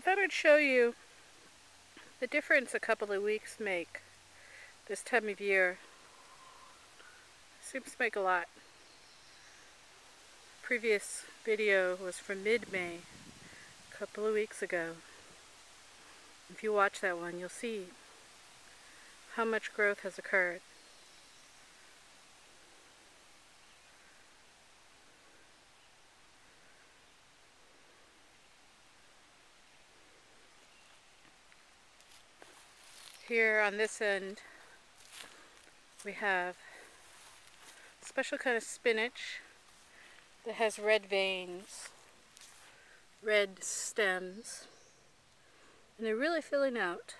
thought I'd show you the difference a couple of weeks make this time of year. Seems to make a lot. Previous video was from mid-May, a couple of weeks ago. If you watch that one, you'll see how much growth has occurred. Here on this end, we have a special kind of spinach that has red veins, red stems, and they're really filling out.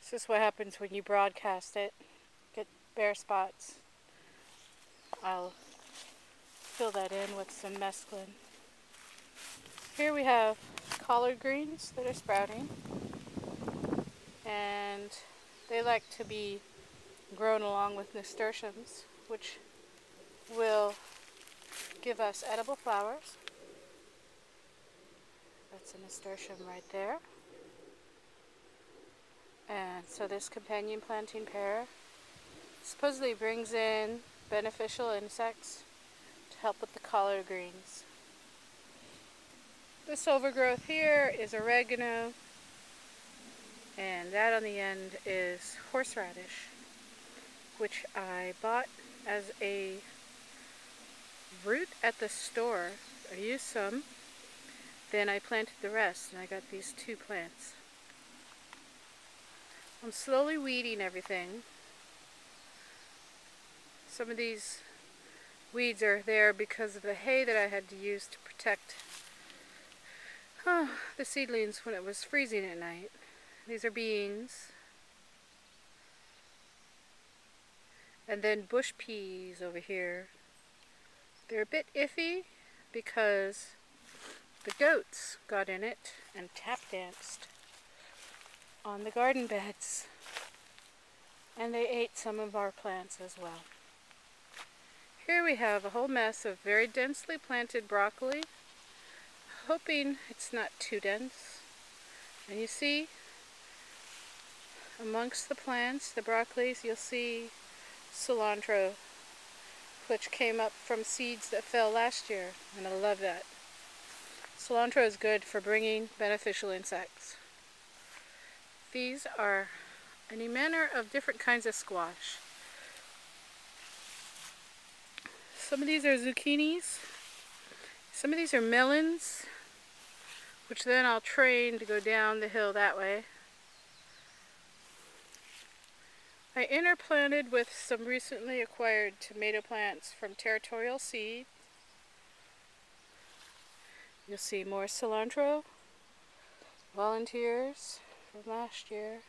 This is what happens when you broadcast it. Get bare spots. I'll fill that in with some mesclun. Here we have collard greens that are sprouting, and they like to be grown along with nasturtiums, which will give us edible flowers. That's a nasturtium right there. And so this companion planting pair supposedly brings in beneficial insects to help with the collard greens. This overgrowth here is oregano, and that on the end is horseradish, which I bought as a root at the store. I used some, then I planted the rest, and I got these two plants. I'm slowly weeding everything. Some of these weeds are there because of the hay that I had to use to protect the seedlings when it was freezing at night. These are beans. And then bush peas over here. They're a bit iffy because the goats got in it and tap danced on the garden beds. And they ate some of our plants as well. Here we have a whole mess of very densely planted broccoli. Hoping it's not too dense. And you see, amongst the plants, the broccolis, you'll see cilantro, which came up from seeds that fell last year, and I love that. Cilantro is good for bringing beneficial insects. These are any manner of different kinds of squash. Some of these are zucchinis. Some of these are melons, which then I'll train to go down the hill that way. I interplanted with some recently acquired tomato plants from Territorial Seed. You'll see more cilantro, volunteers from last year.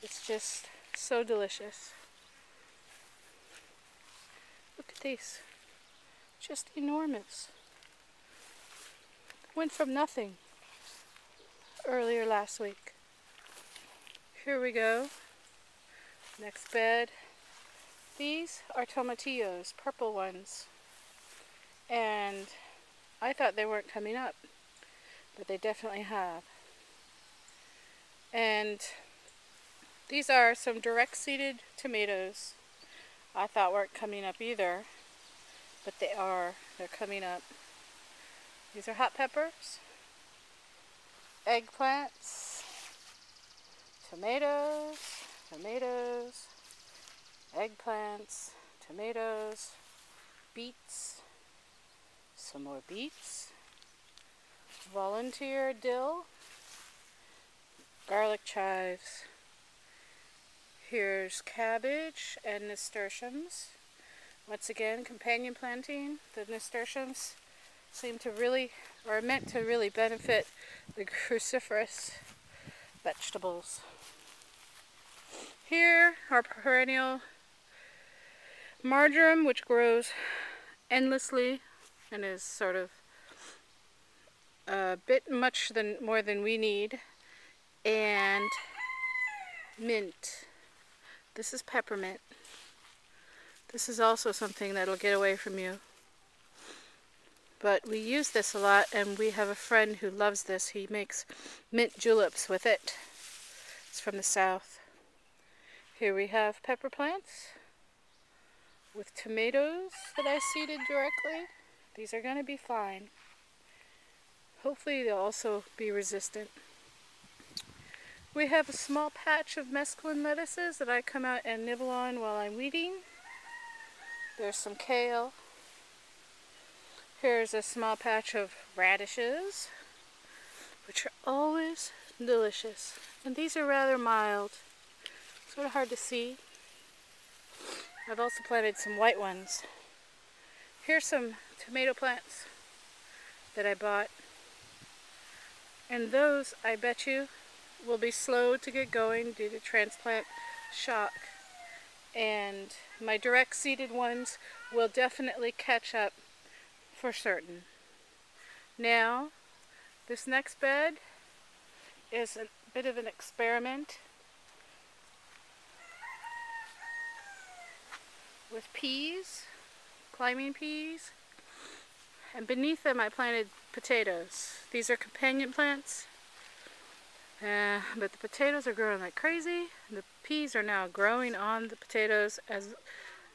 It's just so delicious. Look at these. Just enormous. Went from nothing earlier last week. Here we go. Next bed. These are tomatillos, purple ones. And I thought they weren't coming up, but they definitely have. And these are some direct seeded tomatoes. I thought weren't coming up either, but they are. They're coming up. These are hot peppers, eggplants, tomatoes, eggplants, tomatoes, beets, some more beets, volunteer dill, garlic chives. Here's cabbage and nasturtiums. Once again, companion planting. The nasturtiums seem to really, or are meant to really benefit the cruciferous vegetables. Here, our perennial marjoram, which grows endlessly and is sort of a bit more than we need, and mint. This is peppermint. This is also something that'll get away from you. but we use this a lot, and we have a friend who loves this. He makes mint juleps with it. It's from the south. Here we have pepper plants with tomatoes that I seeded directly. These are going to be fine. Hopefully they'll also be resistant. We have a small patch of mesclun lettuces that I come out and nibble on while I'm weeding. There's some kale. Here's a small patch of radishes, which are always delicious. And these are rather mild, sort of hard to see. I've also planted some white ones. Here's some tomato plants that I bought. And those, I bet you, will be slow to get going due to transplant shock. And my direct seeded ones will definitely catch up for certain. Now, this next bed is a bit of an experiment with peas, climbing peas, and beneath them I planted potatoes. These are companion plants, but the potatoes are growing like crazy. The peas are now growing on the potatoes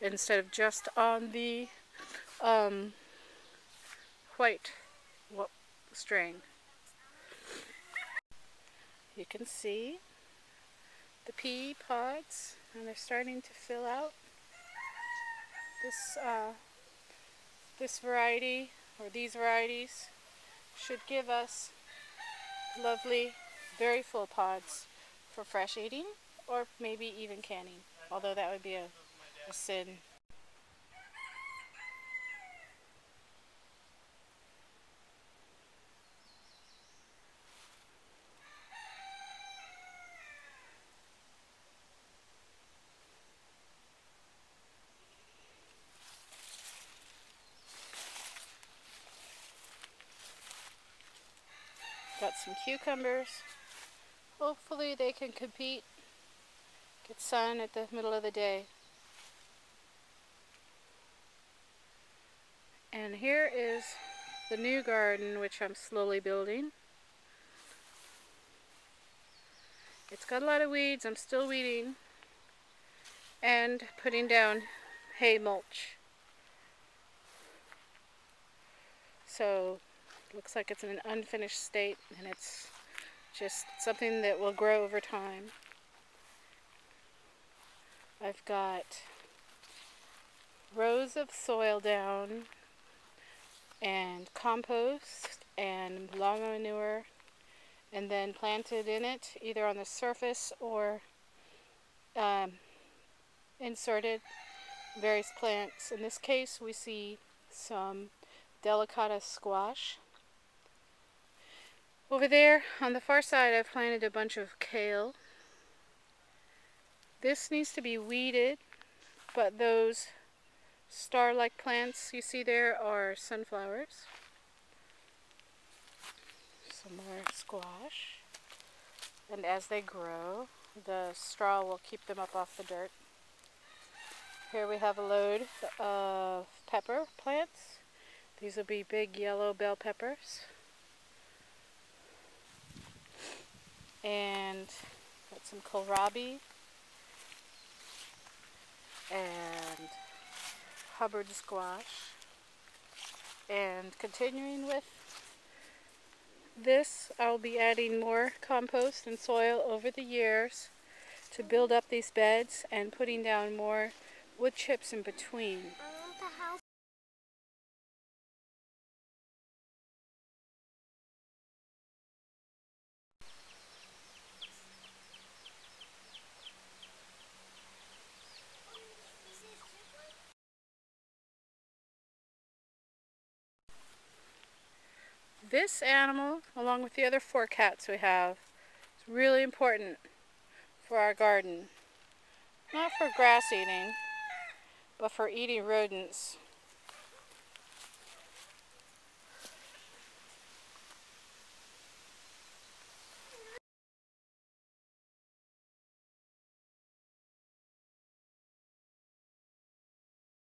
instead of just on the white string. You can see the pea pods, and they're starting to fill out. This variety, or these varieties, should give us lovely, very full pods for fresh eating, or maybe even canning, although that would be a sin. Got some cucumbers. Hopefully they can compete, get sun at the middle of the day. And here is the new garden, which I'm slowly building. It's got a lot of weeds. I'm still weeding and putting down hay mulch. So looks like it's in an unfinished state, and it's just something that will grow over time. I've got rows of soil down and compost and llama manure, and then planted in it either on the surface or inserted various plants. In this case we see some delicata squash. Over there on the far side I've planted a bunch of kale. This needs to be weeded, but those star-like plants you see there are sunflowers. Some more squash. And as they grow, the straw will keep them up off the dirt. Here we have a load of pepper plants. These will be big yellow bell peppers. And got some kohlrabi and Hubbard squash. And continuing with this, I'll be adding more compost and soil over the years to build up these beds and putting down more wood chips in between. This animal, along with the other 4 cats we have, is really important for our garden. Not for grass eating, but for eating rodents.